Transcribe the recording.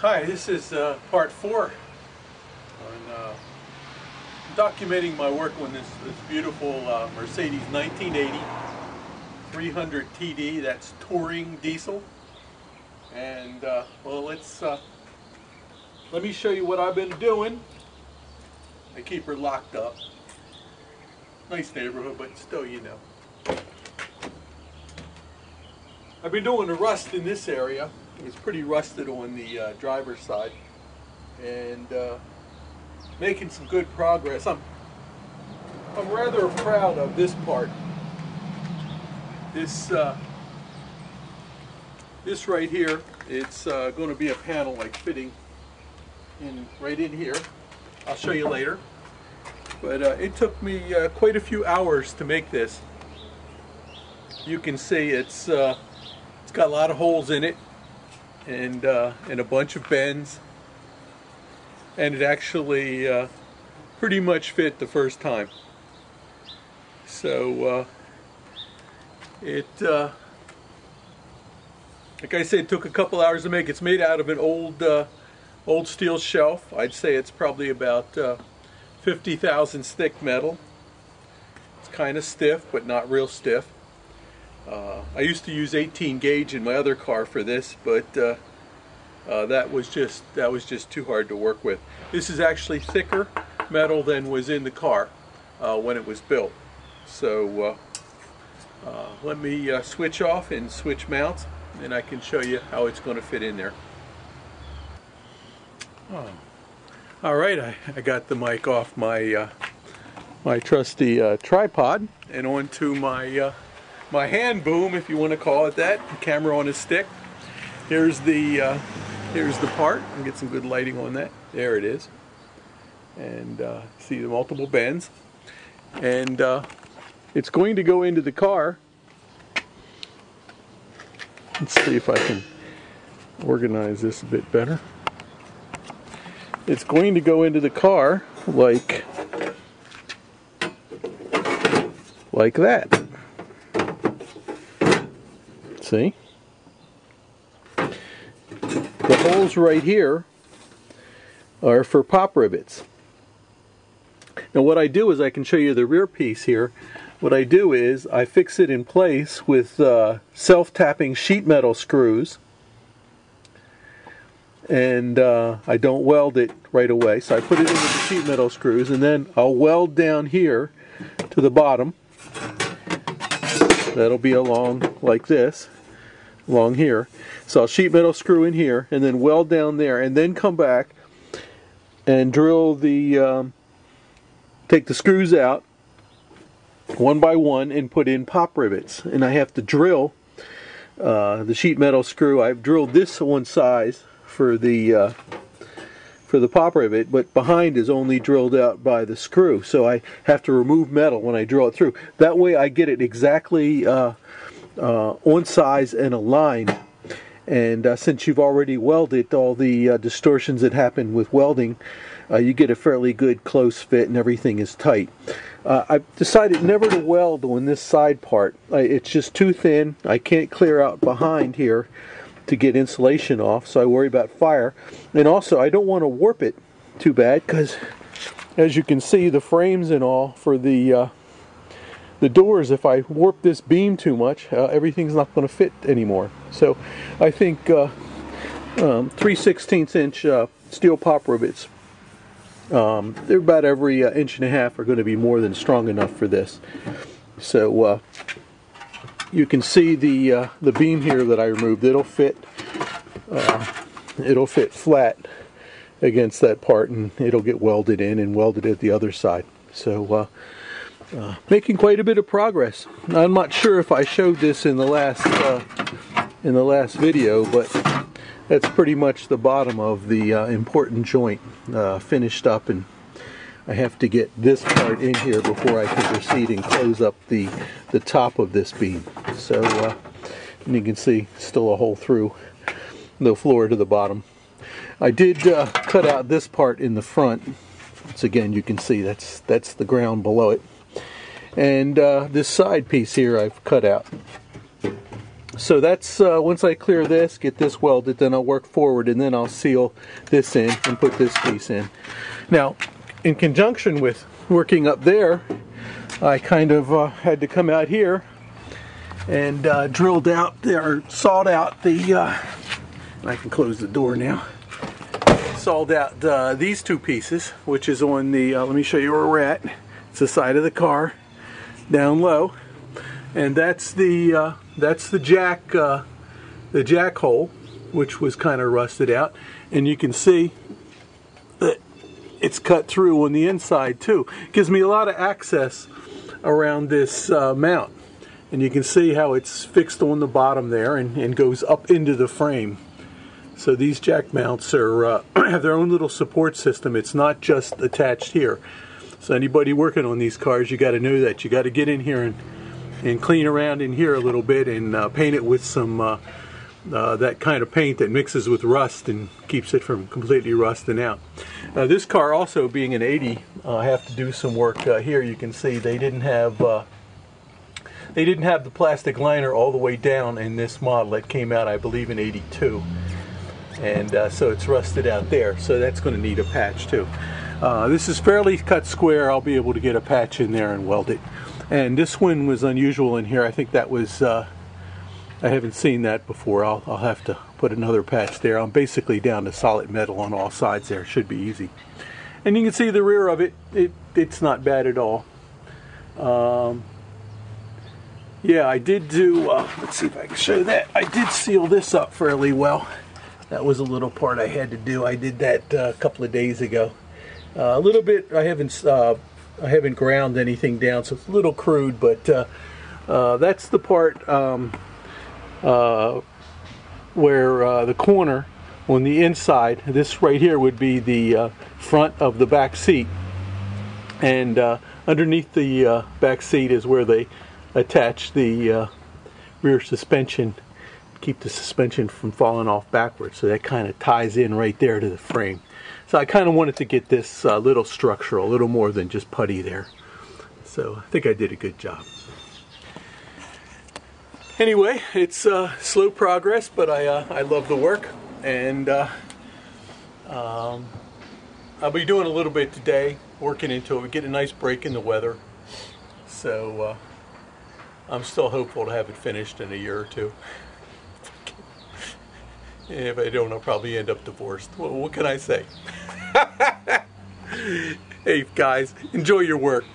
Hi, this is part 4 on documenting my work on this beautiful Mercedes 1980 300 TD. That's touring diesel. And well, let me show you what I've been doing. I keep her locked up. Nice neighborhood, but still, you know. I've been doing the rust in this area. It's pretty rusted on the driver's side, and making some good progress. I'm rather proud of this part. This right here, it's going to be a panel like fitting in right in here. I'll show you later. But it took me quite a few hours to make this. You can see it's got a lot of holes in it, and a bunch of bends, and it actually pretty much fit the first time. So like I said, it took a couple hours to make. It's made out of an old steel shelf. I'd say it's probably about 50 thousandths thick metal. It's kind of stiff, but not real stiff. I used to use 18 gauge in my other car for this, but that was just too hard to work with. This is actually thicker metal than was in the car when it was built. So let me switch off and switch mounts, and I can show you how it's going to fit in there. All right, I got the mic off my my trusty tripod and onto my my hand boom, if you want to call it that. The camera on a stick. Here's the part. I'll get some good lighting on that. There it is. And see the multiple bends. And it's going to go into the car. Let's see if I can organize this a bit better. It's going to go into the car like that. See? The holes right here are for pop rivets. Now what I do is, I can show you the rear piece here. What I do is I fix it in place with self-tapping sheet metal screws, and I don't weld it right away. So I put it in with the sheet metal screws, and then I'll weld down here to the bottom. That'll be along like this, along here. So I'll sheet metal screw in here, and then weld down there, and then come back and drill the, take the screws out one by one and put in pop rivets. And I have to drill the sheet metal screw. I've drilled this one size for the pop rivet, but behind is only drilled out by the screw. So I have to remove metal when I drill it through. That way I get it exactly on size and aligned. And since you've already welded all the distortions that happen with welding, you get a fairly good close fit and everything is tight. I've decided never to weld on this side part. It's just too thin. I can't clear out behind here to get insulation off, so I worry about fire. And also, I don't want to warp it too bad, because as you can see, the frames and all for the doors, if I warp this beam too much, everything's not going to fit anymore. So I think 3/16 inch steel pop rivets, they're about every inch and a half, are going to be more than strong enough for this. So you can see the beam here that I removed. It'll fit flat against that part, and it'll get welded in and welded at the other side. So making quite a bit of progress. I'm not sure if I showed this in the last video, but that's pretty much the bottom of the important joint finished up, and I have to get this part in here before I can proceed and close up the top of this beam. So and you can see still a hole through the floor to the bottom. I did cut out this part in the front. Once again, you can see that's the ground below it. And this side piece here I've cut out. So that's once I clear this, get this welded, then I'll work forward and then I'll seal this in and put this piece in. Now, in conjunction with working up there, I kind of had to come out here and drilled out or sawed out the, I can close the door now, sawed out these two pieces, which is on the, let me show you where we're at. It's the side of the car, down low, and that's the jack hole, which was kind of rusted out, and you can see that it's cut through on the inside too. It gives me a lot of access around this mount, and you can see how it's fixed on the bottom there and goes up into the frame. So these jack mounts are have their own little support system. It's not just attached here. So anybody working on these cars, you got to know that. You got to get in here and clean around in here a little bit and paint it with some that kind of paint that mixes with rust and keeps it from completely rusting out. This car, also being an 80, I have to do some work here. You can see they didn't have the plastic liner all the way down in this model. That came out, I believe, in 82, and so it's rusted out there. So that's going to need a patch too. This is fairly cut square. I'll be able to get a patch in there and weld it. And this one was unusual in here. I think that was, I haven't seen that before. I'll have to put another patch there. I'm basically down to solid metal on all sides there. Should be easy. And you can see the rear of it. It's not bad at all. Yeah, I did do, let's see if I can show that. I did seal this up fairly well. That was a little part I had to do. I did that a couple of days ago. A little bit, I haven't ground anything down, so it's a little crude, but that's the part where the corner on the inside, this right here would be the front of the back seat, and underneath the back seat is where they attach the rear suspension, keep the suspension from falling off backwards. So that kind of ties in right there to the frame. So I kind of wanted to get this little structural, a little more than just putty there. So I think I did a good job. Anyway, it's slow progress, but I love the work, and I'll be doing a little bit today, working into it. We get a nice break in the weather, so I'm still hopeful to have it finished in a year or two. If I don't, I'll probably end up divorced. Well, what can I say? Hey guys, enjoy your work.